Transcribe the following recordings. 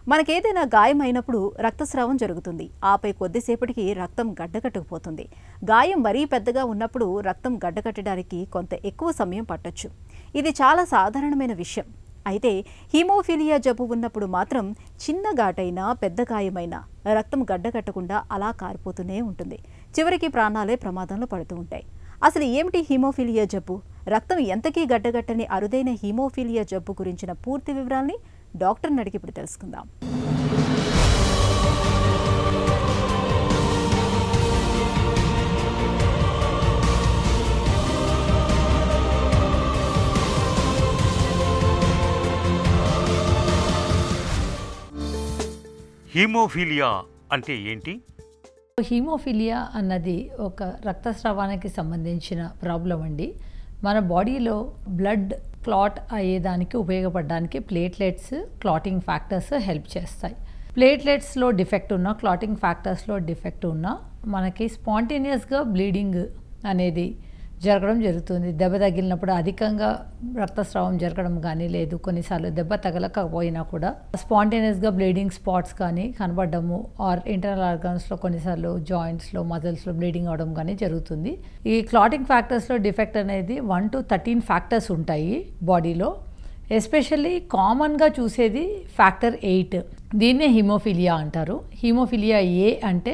మనకేదైనా గాయమైనప్పుడు రక్తస్రావం జరుగుతుంది. ఆపై కొద్దిసేపటికి రక్తం గడ్డకట్టుకుపోతుంది. గాయం మరీ పెద్దగా ఉన్నప్పుడు రక్తం గడ్డకట్టడానికి కొంత ఎక్కువ సమయం పట్టొచ్చు. ఇది చాలా సాధారణమైన విషయం. అయితే హీమోఫీలియా జబ్బు ఉన్నప్పుడు మాత్రం చిన్న ఘాటైనా పెద్ద గాయమైనా రక్తం గడ్డకట్టకుండా అలా కారిపోతూనే ఉంటుంది. చివరికి ప్రాణాలే ప్రమాదంలో పడుతూ ఉంటాయి. అసలు ఏమిటి హీమోఫీలియా జబ్బు? రక్తం ఎంతకీ గడ్డగట్టని అరుదైన హీమోఫీలియా జబ్బు గురించిన పూర్తి వివరాల్ని డాక్టర్ని అడిగి ఇప్పుడు తెలుసుకుందాం. హీమోఫీలియా అంటే ఏంటి? హీమోఫీలియా అన్నది ఒక రక్తస్రావానికి సంబంధించిన ప్రాబ్లం అండి. మన బాడీలో బ్లడ్ క్లాట్ అయ్యేదానికి ఉపయోగపడడానికి ప్లేట్లెట్స్, క్లాటింగ్ ఫ్యాక్టర్స్ హెల్ప్ చేస్తాయి. ప్లేట్లెట్స్లో డిఫెక్ట్ ఉన్నా, క్లాటింగ్ ఫ్యాక్టర్స్లో డిఫెక్ట్ ఉన్నా మనకి స్పాంటేనియస్గా బ్లీడింగ్ అనేది జరగడం జరుగుతుంది. దెబ్బ తగిలినప్పుడు అధికంగా రక్తస్రావం జరగడం కానీ, లేదు కొన్నిసార్లు దెబ్బ తగలకపోయినా కూడా స్పాంటేనియస్గా బ్లీడింగ్ స్పాట్స్ కానీ కనబడము, ఆర్ ఇంటర్నల్ ఆర్గాన్స్లో కొన్నిసార్లు జాయింట్స్లో, మజిల్స్లో బ్లీడింగ్ అవడం కానీ జరుగుతుంది. ఈ క్లాటింగ్ ఫ్యాక్టర్స్లో డిఫెక్ట్ అనేది 1 to 13 ఫ్యాక్టర్స్ ఉంటాయి బాడీలో. ఎస్పెషల్లీ కామన్గా చూసేది ఫ్యాక్టర్ 8. దీన్నే హీమోఫీలియా అంటారు. హీమోఫీలియా ఏ అంటే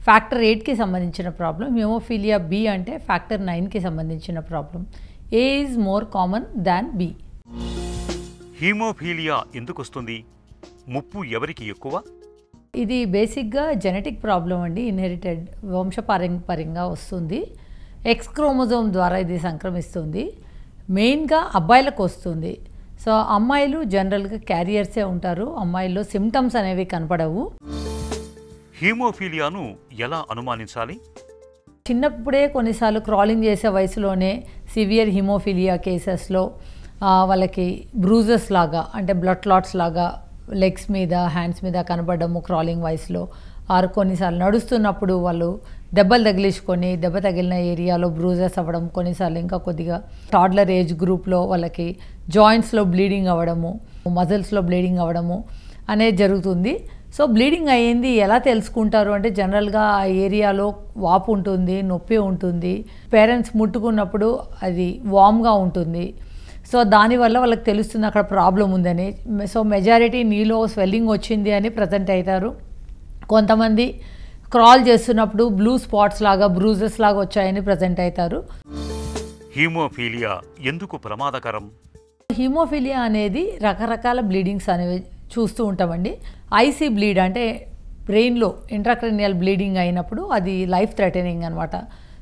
ఫ్యాక్టర్ 8కి సంబంధించిన ప్రాబ్లం, హీమోఫీలియా బి అంటే ఫ్యాక్టర్ 9కి సంబంధించిన problem. A is more common than B. Haemophilia ఎందుకు వస్తుంది? ముప్పు ఎవరికి ఎక్కువ? ఇది బేసిక్గా జెనెటిక్ ప్రాబ్లం అండి. ఇన్హెరిటెడ్, వంశపారంపర్యంగా వస్తుంది. ఎక్స్ క్రోమోజోమ్ ద్వారా ఇది సంక్రమిస్తుంది. మెయిన్గా అబ్బాయిలకు వస్తుంది. సో అమ్మాయిలు జనరల్గా క్యారియర్సే ఉంటారు. అమ్మాయిల్లో సిమ్టమ్స్ అనేవి కనపడవు. హీమోఫీలియాను ఎలా అనుమానించాలి? చిన్నప్పుడే కొన్నిసార్లు క్రాలింగ్ చేసే వయసులోనే సివియర్ హీమోఫీలియా కేసెస్లో వాళ్ళకి బ్రూజెస్ లాగా, అంటే బ్లడ్ క్లాట్స్ లాగా లెగ్స్ మీద, హ్యాండ్స్ మీద కనబడము క్రాలింగ్ వయసులో. ఆరు కొన్నిసార్లు నడుస్తున్నప్పుడు వాళ్ళు దెబ్బలు తగిలించుకొని దెబ్బ తగిలిన ఏరియాలో బ్రూజెస్ అవ్వడం, కొన్నిసార్లు ఇంకా కొద్దిగా టాడ్లర్ ఏజ్ గ్రూప్లో వాళ్ళకి జాయింట్స్లో బ్లీడింగ్ అవ్వడము, మజిల్స్లో బ్లీడింగ్ అవ్వడము అనేది జరుగుతుంది. సో బ్లీడింగ్ అయ్యింది ఎలా తెలుసుకుంటారు అంటే, జనరల్గా ఆ ఏరియాలో వాపు ఉంటుంది, నొప్పి ఉంటుంది, పేరెంట్స్ ముట్టుకున్నప్పుడు అది వామ్గా ఉంటుంది. సో దానివల్ల వాళ్ళకి తెలుస్తుంది అక్కడ ప్రాబ్లం ఉందని. సో మెజారిటీ నీలో స్వెల్లింగ్ వచ్చింది అని ప్రజెంట్ అవుతారు. కొంతమంది క్రాల్ చేస్తున్నప్పుడు బ్లూ స్పాట్స్ లాగా, బ్రూజెస్ లాగా వచ్చాయని ప్రజెంట్ అవుతారు. హీమోఫీలియా ఎందుకు ప్రమాదకరం? హీమోఫీలియా అనేది రకరకాల బ్లీడింగ్స్ అనేవి చూస్తూ ఉంటామండి. ఐసీ బ్లీడ్ అంటే బ్రెయిన్లో ఇంట్రాక్రేనియల్ బ్లీడింగ్ అయినప్పుడు అది లైఫ్ థ్రెటనింగ్ అనమాట.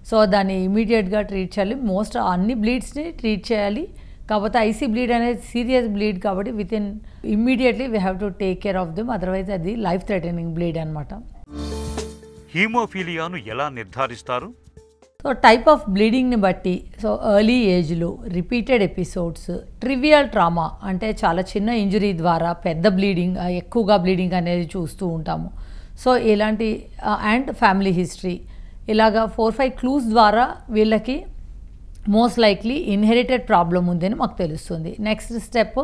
సో దాన్ని ఇమీడియట్గా ట్రీట్ చేయాలి. మోస్ట్ అన్ని బ్లీడ్స్ని ట్రీట్ చేయాలి. కాకపోతే ఐసీ బ్లీడ్ అనేది సీరియస్ బ్లీడ్ కాబట్టి immediately we have to take care of them, otherwise అది లైఫ్ థ్రెటనింగ్ బ్లీడ్ అనమాట. హీమోఫీలియాను ఎలా నిర్ధారిస్తారు? సో టైప్ ఆఫ్ బ్లీడింగ్ని బట్టి, సో ఎర్లీ ఏజ్లో, రిపీటెడ్ ఎపిసోడ్స్, ట్రివియల్ ట్రామా అంటే చాలా చిన్న ఇంజరీ ద్వారా పెద్ద బ్లీడింగ్, ఎక్కువగా బ్లీడింగ్ అనేది చూస్తూ ఉంటాము. సో ఇలాంటి అండ్ ఫ్యామిలీ హిస్టరీ, ఇలాగా 4-5 క్లూస్ ద్వారా వీళ్ళకి మోస్ట్ లైక్లీ ఇన్హెరిటెడ్ ప్రాబ్లం ఉందని మాకు తెలుస్తుంది. నెక్స్ట్ స్టెప్,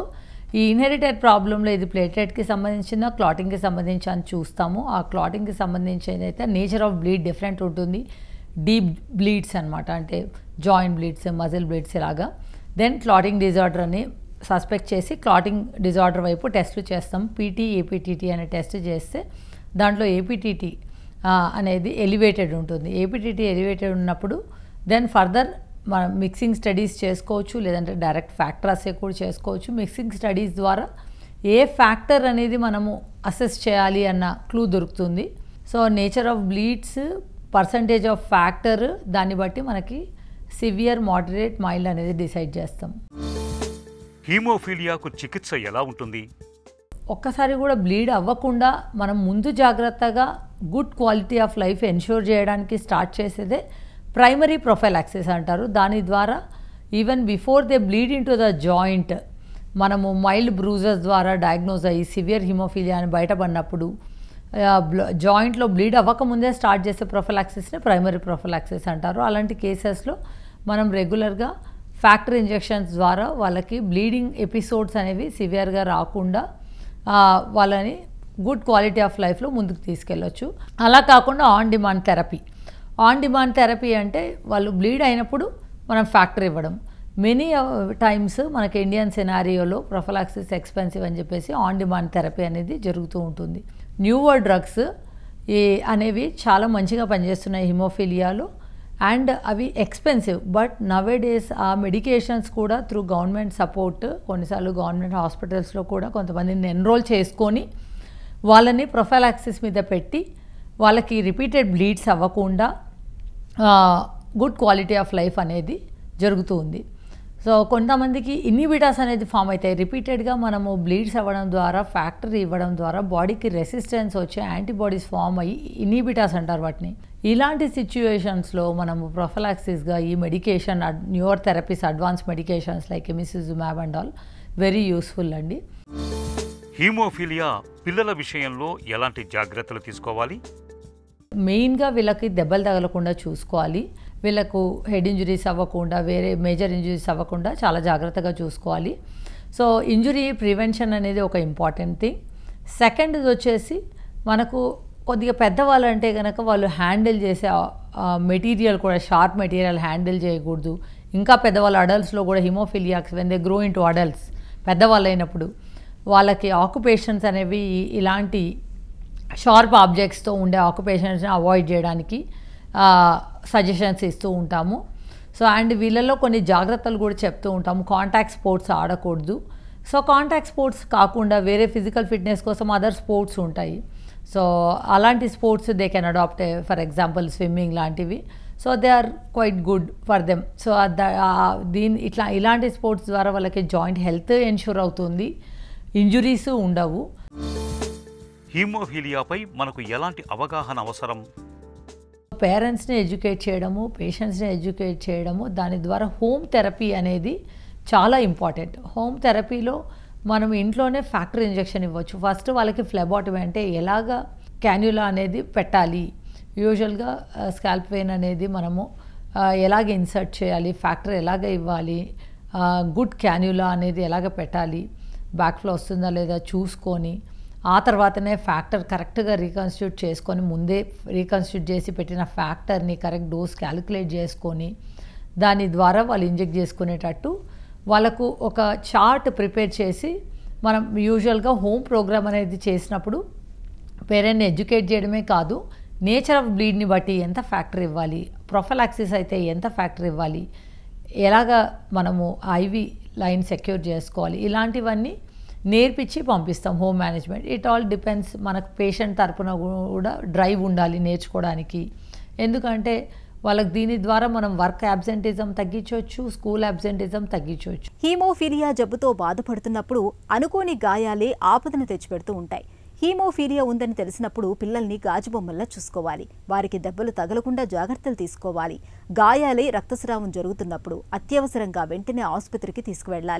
ఈ ఇన్హెరిటెడ్ ప్రాబ్లంలో ఇది ప్లేట్లెట్కి సంబంధించిన, క్లాటింగ్కి సంబంధించి అని చూస్తాము. ఆ క్లాటింగ్కి సంబంధించి అయితే నేచర్ ఆఫ్ బ్లీడ్ డిఫరెంట్ ఉంటుంది. డీప్ బ్లీడ్స్ అనమాట, అంటే జాయింట్ బ్లీడ్స్, మజిల్ బ్లీడ్స్ ఇలాగా. దెన్ క్లాటింగ్ డిజార్డర్ అని సస్పెక్ట్ చేసి క్లాటింగ్ డిజార్డర్ వైపు టెస్ట్లు చేస్తాం. పీటీ, ఏపీటీటీ అనే టెస్ట్ చేస్తే దాంట్లో ఏపీటీటీ అనేది ఎలివేటెడ్ ఉంటుంది. ఏపీటీటీ ఎలివేటెడ్ ఉన్నప్పుడు దెన్ ఫర్దర్ మనం మిక్సింగ్ స్టడీస్ చేసుకోవచ్చు, లేదంటే డైరెక్ట్ ఫ్యాక్టర్ అసే కూడా చేసుకోవచ్చు. మిక్సింగ్ స్టడీస్ ద్వారా ఏ ఫ్యాక్టర్ అనేది మనము అసెస్ చేయాలి అన్న క్లూ దొరుకుతుంది. So nature of bleeds, percentage of factor, దాన్ని బట్టి మనకి సివియర్, మోడరేట్, మైల్డ్ అనేది డిసైడ్ చేస్తాం. హీమోఫీలియాకు చికిత్స ఎలా ఉంటుంది? ఒక్కసారి కూడా బ్లీడ్ అవ్వకుండా మనం ముందు జాగ్రత్తగా good quality of life ensure చేయడానికి స్టార్ట్ చేసేదే ప్రైమరీ ప్రొఫైలాక్సిస్ అంటారు. దాని ద్వారా even before they bleed in to the joint మనము మైల్డ్ బ్రూజెస్ ద్వారా డయాగ్నోజ్ అయ్యి సివియర్ హీమోఫీలియా అని బయటపడినప్పుడు జాయింట్లో బ్లీడ్ అవ్వకముందే స్టార్ట్ చేసే ప్రొఫైలాక్సిస్ని ప్రైమరీ ప్రొఫైలాక్సిస్ అంటారు. అలాంటి కేసెస్లో మనం రెగ్యులర్గా ఫ్యాక్టర్ ఇంజెక్షన్స్ ద్వారా వాళ్ళకి బ్లీడింగ్ ఎపిసోడ్స్ అనేవి సివియర్గా రాకుండా వాళ్ళని గుడ్ క్వాలిటీ ఆఫ్ లైఫ్లో ముందుకు తీసుకెళ్ళొచ్చు. అలా కాకుండా ఆన్ డిమాండ్ థెరపీ అంటే వాళ్ళు బ్లీడ్ అయినప్పుడు మనం ఫ్యాక్టర్ ఇవ్వడం. మెనీ టైమ్స్ మనకి ఇండియన్ సినారియోలో ప్రొఫలాక్సిస్ ఎక్స్పెన్సివ్ అని చెప్పేసి ఆన్ డిమాండ్ థెరపీ అనేది జరుగుతూ ఉంటుంది. న్యూవర్ డ్రగ్స్ అనేవి చాలా మంచిగా పనిచేస్తున్నాయి హిమోఫీలియాలో, అండ్ అవి ఎక్స్పెన్సివ్. బట్ నవే డేస్ ఆ మెడికేషన్స్ కూడా త్రూ గవర్నమెంట్ సపోర్ట్, కొన్నిసార్లు గవర్నమెంట్ హాస్పిటల్స్లో కూడా కొంతమందిని ఎన్రోల్ చేసుకొని వాళ్ళని ప్రొఫలాక్సిస్ మీద పెట్టి వాళ్ళకి రిపీటెడ్ బ్లీడ్స్ అవ్వకుండా గుడ్ క్వాలిటీ ఆఫ్ లైఫ్ అనేది జరుగుతూ ఉంది. సో కొంతమందికి ఇన్హిబిటాస్ అనేది ఫామ్ అవుతాయి. రిపీటెడ్గా మనము బ్లీడ్స్ అవ్వడం ద్వారా, ఫ్యాక్టరీ ఇవ్వడం ద్వారా బాడీకి రెసిస్టెన్స్ వచ్చే యాంటీబాడీస్ ఫామ్ అయ్యి ఇన్హిబిటాస్ అంటారు వాటిని. ఇలాంటి సిచ్యువేషన్స్లో మనము ప్రొఫలాక్సిస్గా ఈ medication, newer therapies, advance medications like emicizumab and all very useful అండి. హీమోఫీలియా పిల్లల విషయంలో ఎలాంటి జాగ్రత్తలు తీసుకోవాలి? మెయిన్గా వీళ్ళకి దెబ్బలు తగలకుండా చూసుకోవాలి. వీళ్ళకు హెడ్ ఇంజురీస్ అవ్వకుండా, వేరే మేజర్ ఇంజురీస్ అవ్వకుండా చాలా జాగ్రత్తగా చూసుకోవాలి. సో ఇంజురీ ప్రివెన్షన్ అనేది ఒక ఇంపార్టెంట్ థింగ్. సెకండ్ వచ్చేసి మనకు కొద్దిగా పెద్దవాళ్ళు అంటే కనుక వాళ్ళు హ్యాండిల్ చేసే మెటీరియల్ కూడా షార్ప్ మెటీరియల్ హ్యాండిల్ చేయకూడదు. ఇంకా పెద్దవాళ్ళు అడల్ట్స్లో కూడా haemophiliacs when they grow into adults, పెద్దవాళ్ళు అయినప్పుడు వాళ్ళకి ఆక్యుపేషన్స్ అనేవి ఇలాంటి షార్ప్ ఆబ్జెక్ట్స్తో ఉండే ఆక్యుపేషన్స్ని అవాయిడ్ చేయడానికి సజెషన్స్ ఇస్తూ ఉంటాము. సో అండ్ వీళ్ళలో కొన్ని జాగ్రత్తలు కూడా చెప్తూ ఉంటాము. కాంటాక్ట్ స్పోర్ట్స్ ఆడకూడదు. సో కాంటాక్ట్ స్పోర్ట్స్ కాకుండా వేరే ఫిజికల్ ఫిట్నెస్ కోసం అదర్ స్పోర్ట్స్ ఉంటాయి. సో అలాంటి sports they can adapt, for example swimming లాంటివి. So they are quite good for them. So ఇలాంటి స్పోర్ట్స్ ద్వారా వాళ్ళకి జాయింట్ హెల్త్ ఎన్ష్యూర్ అవుతుంది, ఇంజురీస్ ఉండవు. హీమోఫీలియాపై మనకు ఎలాంటి అవగాహన అవసరం? పేరెంట్స్ని ఎడ్యుకేట్ చేయడము, పేషెంట్స్ని ఎడ్యుకేట్ చేయడము, దాని ద్వారా హోమ్ థెరపీ అనేది చాలా ఇంపార్టెంట్. హోమ్ థెరపీలో మనం ఇంట్లోనే ఫ్యాక్టరీ ఇంజెక్షన్ ఇవ్వచ్చు. ఫస్ట్ వాళ్ళకి ఫ్లెబాటమీ అంటే ఎలాగ క్యాన్యులా అనేది పెట్టాలి, యూజువల్గా స్కాల్ప్ వెయిన్ అనేది మనము ఎలాగ ఇన్సర్ట్ చేయాలి, ఫ్యాక్టరీ ఎలాగ ఇవ్వాలి, గుడ్ క్యాన్యులా అనేది ఎలాగ పెట్టాలి, బ్యాక్ ఫ్లో వస్తుందా లేదా చూసుకొని ఆ తర్వాతనే ఫ్యాక్టర్ కరెక్ట్గా రీకన్స్టిట్యూట్ చేసుకొని, ముందే రీకన్స్టిట్యూట్ చేసి పెట్టిన ఫ్యాక్టర్ని కరెక్ట్ డోస్ క్యాలిక్యులేట్ చేసుకొని దాని ద్వారా వాళ్ళు ఇంజెక్ట్ చేసుకునేటట్టు వాళ్ళకు ఒక చార్ట్ ప్రిపేర్ చేసి మనం యూజువల్గా హోమ్ ప్రోగ్రామ్ అనేది చేసినప్పుడు పేరెంట్ని ఎడ్యుకేట్ చేయడమే కాదు, నేచర్ ఆఫ్ బ్లీడ్ని బట్టి ఎంత ఫ్యాక్టర్ ఇవ్వాలి, ప్రొఫలాక్సిస్ అయితే ఎంత ఫ్యాక్టర్ ఇవ్వాలి, ఎలాగా మనము ఐవి లైన్ సెక్యూర్ చేసుకోవాలి, ఇలాంటివన్నీ నేర్పించి పంపిస్తాం home management. It all depends. మనకు పేషెంట్ తరపున కూడా డ్రైవ్ ఉండాలి నేర్చుకోవడానికి. ఎందుకంటే వాళ్ళకి దీని ద్వారా మనం వర్క్ అబ్సెంటిజం తగ్గించవచ్చు, స్కూల్ అబ్సెంటిజం తగ్గించవచ్చు. హీమోఫీలియా జబ్బుతో బాధపడుతున్నప్పుడు అనుకోని గాయాలే ఆపదను తెచ్చిపెడుతూ ఉంటాయి. హీమోఫీలియా ఉందని తెలిసినప్పుడు పిల్లల్ని గాజుబొమ్మల్లా చూసుకోవాలి. వారికి దెబ్బలు తగలకుండా జాగ్రత్తలు తీసుకోవాలి. గాయాలే రక్తస్రావం జరుగుతున్నప్పుడు అత్యవసరంగా వెంటనే ఆసుపత్రికి తీసుకువెళ్లాలి.